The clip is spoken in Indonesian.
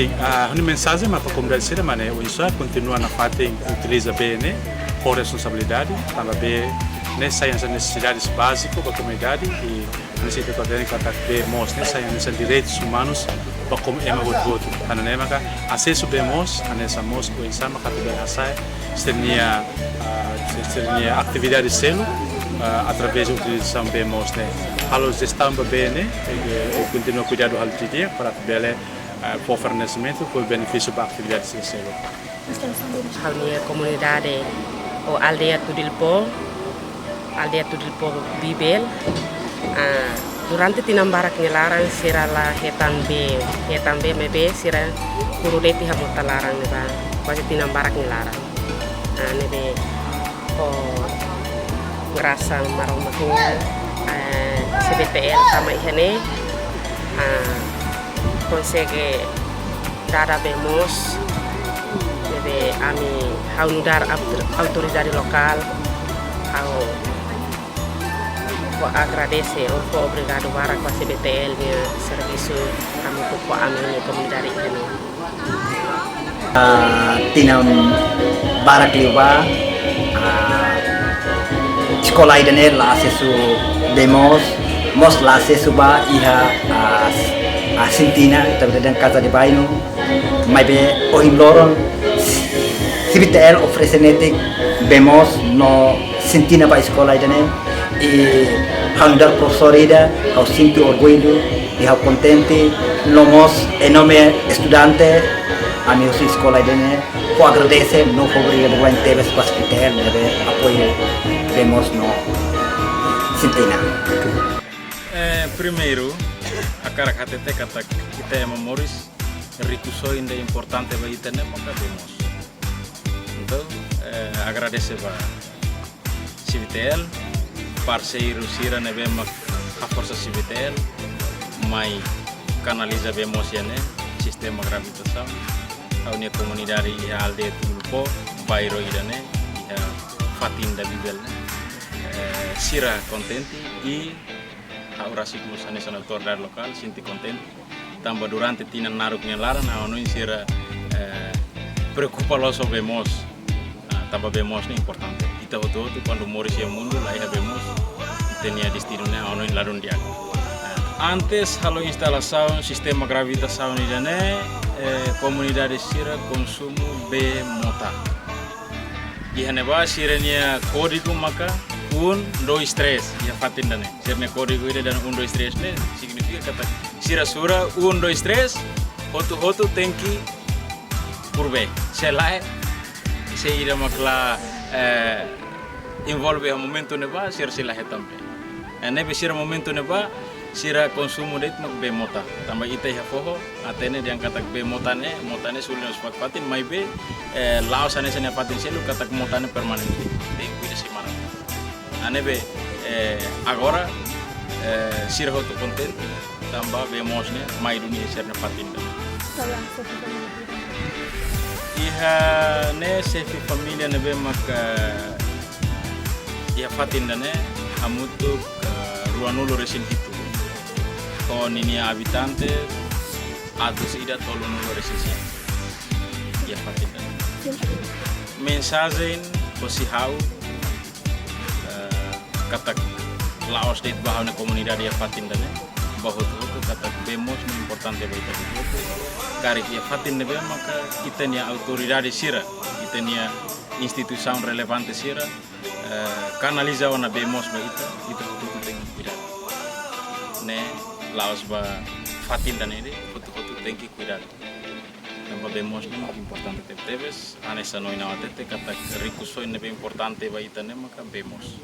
Bem, a mensagem para a comunidade síria é o ISOA continua na parte utiliza bem, né, com responsabilidade, também nessas necessidades básicas para a comunidade e nesse tipo de que mostra nesses direitos humanos para como é o voto. Karena maka acesso bemos nessa mosca o insama katubel hasai seria atividade selo através da utilização bemos, né. Kalau estão bem, né, continua cuidado hal dia para bele para fornecimento por benefício para a atividade selo. A comunidade o aldeia Tudilpo Bibel durante tinambarak ngelarang sira la hetambe mebe sira kurudeti hamota larang neba pasti tinambarak ngelarang nebe ko ngerasa maromaknya CBTL sama ihane consegue dada bemos nebe ami haunudar autoridade lokal ao agradece ou obrigado para a CBTL e serviço kami po amin komunidade ini. Tinam barak liwa sekolah ini la acesso demos mos la acesso ba iha Sintina dan casa de baino mai be ohim loron CBTL oferece netik bemos no Sintina ba sekolah ini e handar professor ida ao sinto orgulho e ao contente nomos enorme estudante a minha escola ida po agradece no obrigado bem teve hospital de apoio temos no Sintina. Primeiro a caracatete kata kita yang memoris ricuso ainda importante bagi kita maka vemos. Então agradece ba CBTL parceiro sira nebema a força CBTL mai canaliza bemos yane sistema gravitação a unia comunidade e a aldeia Tudilpo bairro idane e a fatinda bibel sira contente e a orasi musane sana autoridade local sinti contente tambah durante tina naruk nelaran a onu sira preocupa lo so bemos tambah bemos ni importante kita hoto quando moris ya mundo lá ia bemos tenia destino né ono in ladon dia antes halo instalação sistema gravitação ni dane comunidade sira consumo be mota ihane ba siranya código maka 1, 2, 3 ya fatin dane sirne código ide dan 1, 2, 3 ne significa kata sira sura 1, 2, 3 hoto tenki purbe selai se ida makla envolve a momento neba sira sila hetampe nebe sira momento neba sira konsumo det mak be mota tambah ita ha foho atene diang katak be motane sulin spat patin mai be laos ane sene patin selu katak motane permanente de kuida semana anebe agora sira hoto content tambah be mosne mai dunia sira patin iha ne sefi familia nebe mak ia fatin dane amutuk ruanulo resin hitu kon ini habitante atus ida tolunulo resin ia fatin dane mensagem posihau katak laos dit bahau na comunidade ia fatin dane bahut katak bemos ni importante bagi kita kari ia fatin nebe maka kita ni autoridade sira kita ni instituição relevante sira canaliza wana bemos ba ita hutu tengi cuidado ne laos ba fatin dan ini hutu tengi cuidado tambah bemos ni importante teves anesa noina watete kata ricuso ini importante ba ita ne maka bemos